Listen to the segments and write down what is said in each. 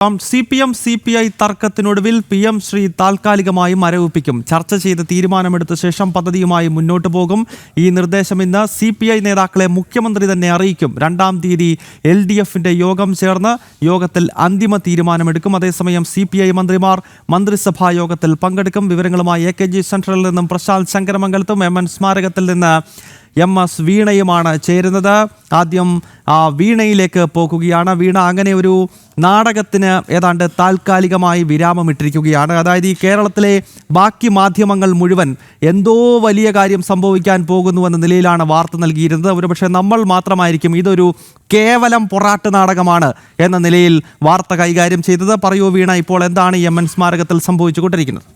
CPI തർക്കത്തിനൊടുവിൽ PM Shri താൽക്കാലികമായി മരവിപ്പിക്കും. ചർച്ച ചെയ്ത് തീരുമാനമെടുത്ത ശേഷം പദ്ധതിയുമായി മുന്നോട്ടു പോകും. ഈ നിർദ്ദേശം ഇന്ന് CPI നേതാക്കളെ മുഖ്യമന്ത്രി തന്നെ അറിയിക്കും. 2-ാം തീയതി LDFന്റെ യോഗം ചേർന്ന് യോഗത്തിൽ അന്തിമ തീരുമാനമെടുക്കും. അതേസമയം CPI മന്ത്രിമാർ മന്ത്രിസഭാ യോഗത്തിൽ പങ്കെടുക്കും. വിവരങ്ങളുമായി AKG സെൻട്രലിൽ നിന്നും പ്രശാന്ത് ശങ്കരമംഗലത്തും MN സ്മാരകത്തിൽ നിന്ന് MS വീണയുമാണ് ചേരുന്നത്. ആദ്യം വീണയിലേക്ക് പോകുകയാണ്. വീണ, അങ്ങനെ ഒരു നാടകത്തിന് ഏതാണ്ട് താൽക്കാലികമായി വിരാമമിട്ടിരിക്കുകയാണ്. അതായത് ഈ കേരളത്തിലെ ബാക്കി മാധ്യമങ്ങൾ മുഴുവൻ എന്തോ വലിയ കാര്യം സംഭവിക്കാൻ പോകുന്നുവെന്ന നിലയിലാണ് വാർത്ത നൽകിയിരുന്നത്. ഒരുപക്ഷെ നമ്മൾ മാത്രമായിരിക്കും ഇതൊരു കേവലം പൊറാട്ട് നാടകമാണ് എന്ന നിലയിൽ വാർത്ത കൈകാര്യം ചെയ്തത്. പറയൂ വീണ, ഇപ്പോൾ എന്താണ് MN സ്മാരകത്തിൽ സംഭവിച്ചുകൊണ്ടിരിക്കുന്നത്?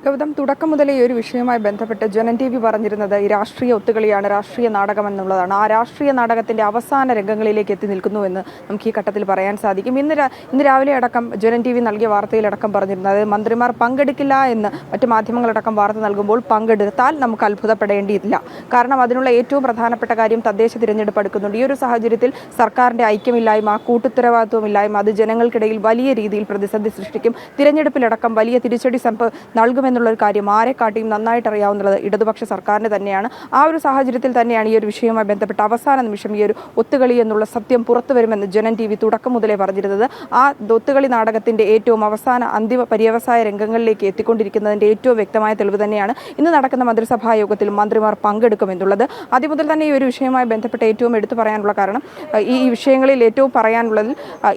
ഗൗതം, തുടക്കം മുതലേ ഈ ഒരു വിഷയവുമായി ബന്ധപ്പെട്ട് ജനൻ TV പറഞ്ഞിരുന്നത് ഈ രാഷ്ട്രീയ ഒത്തുകളിയാണ്, രാഷ്ട്രീയ നാടകം എന്നുള്ളതാണ്. ആ രാഷ്ട്രീയ നാടകത്തിന്റെ അവസാന രംഗങ്ങളിലേക്ക് എത്തി നിൽക്കുന്നുവെന്ന് നമുക്ക് ഈ ഘട്ടത്തിൽ പറയാൻ സാധിക്കും. ഇന്ന് രാവിലെ അടക്കം ജനൻ TV നൽകിയ വാർത്തയിലടക്കം പറഞ്ഞിരുന്നത് മന്ത്രിമാർ പങ്കെടുക്കില്ല എന്ന് മറ്റു മാധ്യമങ്ങളടക്കം വാർത്ത നൽകുമ്പോൾ പങ്കെടുത്താൽ നമുക്ക് അത്ഭുതപ്പെടേണ്ടിയില്ല. കാരണം അതിനുള്ള ഏറ്റവും പ്രധാനപ്പെട്ട കാര്യം തദ്ദേശ തിരഞ്ഞെടുപ്പ് എടുക്കുന്നുണ്ട്. ഈ ഒരു സാഹചര്യത്തിൽ സർക്കാരിന്റെ ഐക്യമില്ലായ്മ, കൂട്ടുത്തരവാദിത്വമില്ലായ്മ അത് ജനങ്ങൾക്കിടയിൽ വലിയ രീതിയിൽ പ്രതിസന്ധി സൃഷ്ടിക്കും. തിരഞ്ഞെടുപ്പിലടക്കം വലിയ തിരിച്ചടി നൽകുമെന്നുള്ളൊരു കാര്യം ആരെക്കാട്ടിയും നന്നായിട്ട് അറിയാവുന്നത് ഇടതുപക്ഷ സർക്കാരിന് തന്നെയാണ്. ആ ഒരു സാഹചര്യത്തിൽ തന്നെയാണ് ഈ ഒരു വിഷയവുമായി ബന്ധപ്പെട്ട് അവസാന നിമിഷം ഈ ഒരു ഒത്തുകളി എന്നുള്ള സത്യം പുറത്തു വരുമെന്ന് ജനൻ TV തുടക്കം മുതലേ പറഞ്ഞിരുന്നത്. ആ ഒത്തുകളി നാടകത്തിന്റെ ഏറ്റവും അവസാന അന്തിമ പര്യവസായ രംഗങ്ങളിലേക്ക് എത്തിക്കൊണ്ടിരിക്കുന്നതിന്റെ ഏറ്റവും വ്യക്തമായ തെളിവ് തന്നെയാണ് ഇന്ന് നടക്കുന്ന മന്ത്രിസഭാ യോഗത്തിൽ മന്ത്രിമാർ പങ്കെടുക്കുമെന്നുള്ളത്. ആദ്യം മുതൽ തന്നെ ഈ ഒരു വിഷയവുമായി ബന്ധപ്പെട്ട് ഏറ്റവും എടുത്തു പറയാനുള്ള കാരണം, ഈ വിഷയങ്ങളിൽ ഏറ്റവും പറയാനുള്ളതിൽ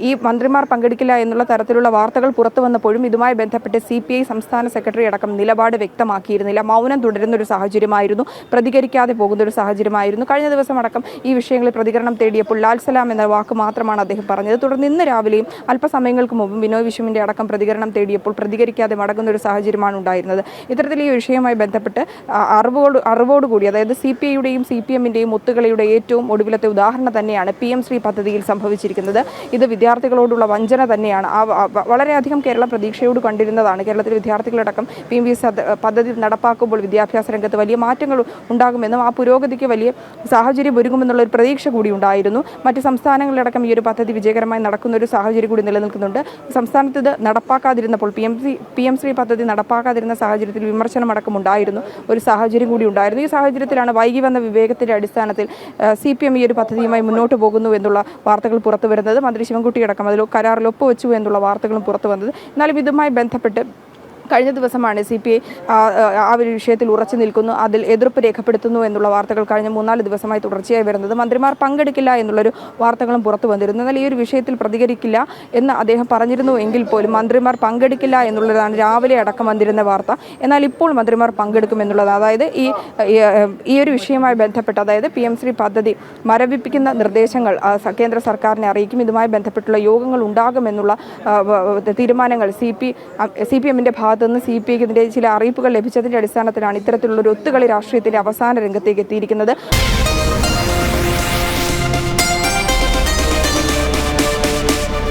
ഈ മന്ത്രിമാർ പങ്കെടുക്കില്ല എന്നുള്ള തരത്തിലുള്ള വാർത്തകൾ പുറത്തു വന്നപ്പോഴും ഇതുമായി ബന്ധപ്പെട്ട് CPI സംസ്ഥാന സെക്രട്ടറി അടക്കം നിലപാട് വ്യക്തമാക്കിയിരുന്നില്ല. മൗനം തുടരുന്ന ഒരു സാഹചര്യമായിരുന്നു, പ്രതികരിക്കാതെ പോകുന്ന ഒരു സാഹചര്യമായിരുന്നു. കഴിഞ്ഞ ദിവസം അടക്കം ഈ വിഷയങ്ങളിൽ പ്രതികരണം തേടിയപ്പോൾ ലാൽ സലാം എന്ന വാക്ക് മാത്രമാണ് അദ്ദേഹം പറഞ്ഞത്. തുടർന്ന് ഇന്ന് രാവിലെയും അല്പസമയങ്ങൾക്ക് മുമ്പ് ബിനോയ് വിശ്വമിന്റെ അടക്കം പ്രതികരണം തേടിയപ്പോൾ പ്രതികരിക്കാതെ മടങ്ങുന്ന ഒരു സാഹചര്യമാണ് ഉണ്ടായിരുന്നത്. ഇത്തരത്തിൽ ഈ വിഷയവുമായി ബന്ധപ്പെട്ട് അറിവോടുകൂടി, അതായത് CPIയുടെയും CPMന്റെയും ഒത്തുകളിയുടെ ഏറ്റവും ഒടുവിലത്തെ ഉദാഹരണം തന്നെയാണ് PM ശ്രീ പദ്ധതിയിൽ സംഭവിച്ചിരിക്കുന്നത്. ഇത് വിദ്യാർത്ഥികളോടുള്ള വഞ്ചന തന്നെയാണ്. വളരെയധികം കേരളം പ്രതീക്ഷയോട് കണ്ടിരുന്നതാണ്. കേരളത്തിലെ വിദ്യാർത്ഥികളടക്കം PM പദ്ധതി നടപ്പാക്കുമ്പോൾ വിദ്യാഭ്യാസ രംഗത്ത് വലിയ മാറ്റങ്ങൾ ഉണ്ടാകുമെന്നും ആ പുരോഗതിക്ക് വലിയ സാഹചര്യം ഒരുങ്ങുമെന്നുള്ള ഒരു പ്രതീക്ഷ കൂടി ഉണ്ടായിരുന്നു. മറ്റ് സംസ്ഥാനങ്ങളിലടക്കം ഈ ഒരു പദ്ധതി വിജയകരമായി നടക്കുന്ന ഒരു സാഹചര്യം കൂടി നിലനിൽക്കുന്നുണ്ട്. സംസ്ഥാനത്ത് ഇത് നടപ്പാക്കാതിരുന്നപ്പോൾ PM ശ്രീ പദ്ധതി നടപ്പാക്കാതിരുന്ന സാഹചര്യത്തിൽ വിമർശനമടക്കം ഉണ്ടായിരുന്നു, ഒരു സാഹചര്യം കൂടി ഉണ്ടായിരുന്നു. ഈ സാഹചര്യത്തിലാണ് വൈകി വന്ന വിവേകത്തിന്റെ അടിസ്ഥാനത്തിൽ CPM ഈ ഒരു പദ്ധതിയുമായി മുന്നോട്ട് പോകുന്നു എന്നുള്ള വാർത്തകൾ പുറത്തു വരുന്നത്. മന്ത്രി ശിവൻകുട്ടി അടക്കം അതിൽ കരാറിൽ ഒപ്പുവെച്ചു എന്നുള്ള വാർത്തകളും പുറത്തു വന്നത്. എന്നാലും ഇതുമായി ബന്ധപ്പെട്ട് കഴിഞ്ഞ ദിവസമാണ് CPI ആ ഒരു വിഷയത്തിൽ ഉറച്ചു നിൽക്കുന്നു, അതിൽ എതിർപ്പ് രേഖപ്പെടുത്തുന്നു എന്നുള്ള വാർത്തകൾ കഴിഞ്ഞ 3-4 ദിവസമായി തുടർച്ചയായി വരുന്നത്. മന്ത്രിമാർ പങ്കെടുക്കില്ല എന്നുള്ളൊരു വാർത്തകളും പുറത്തു വന്നിരുന്നു. എന്നാൽ ഈ ഒരു വിഷയത്തിൽ പ്രതികരിക്കില്ല എന്ന് അദ്ദേഹം പറഞ്ഞിരുന്നു എങ്കിൽ പോലും മന്ത്രിമാർ പങ്കെടുക്കില്ല എന്നുള്ളതാണ് രാവിലെ അടക്കം വന്നിരുന്ന വാർത്ത. എന്നാൽ ഇപ്പോൾ മന്ത്രിമാർ പങ്കെടുക്കുമെന്നുള്ളത്, അതായത് ഈ ഒരു വിഷയവുമായി ബന്ധപ്പെട്ട്, അതായത് PM ശ്രീ പദ്ധതി മരവിപ്പിക്കുന്ന നിർദ്ദേശങ്ങൾ കേന്ദ്ര സർക്കാരിനെ അറിയിക്കും. ഇതുമായി ബന്ധപ്പെട്ടുള്ള യോഗങ്ങൾ ഉണ്ടാകുമെന്നുള്ള തീരുമാനങ്ങൾ CPMന്റെ ഭാഗത്ത് നിന്ന് CPIക്ക് ചില അറിയിപ്പുകൾ ലഭിച്ചതിന്റെ അടിസ്ഥാനത്തിലാണ് ഇത്തരത്തിലുള്ള ഒരു ഒത്തുകളി രാഷ്ട്രീയത്തിന്റെ അവസാന രംഗത്തേക്ക് എത്തിയിരിക്കുന്നത്.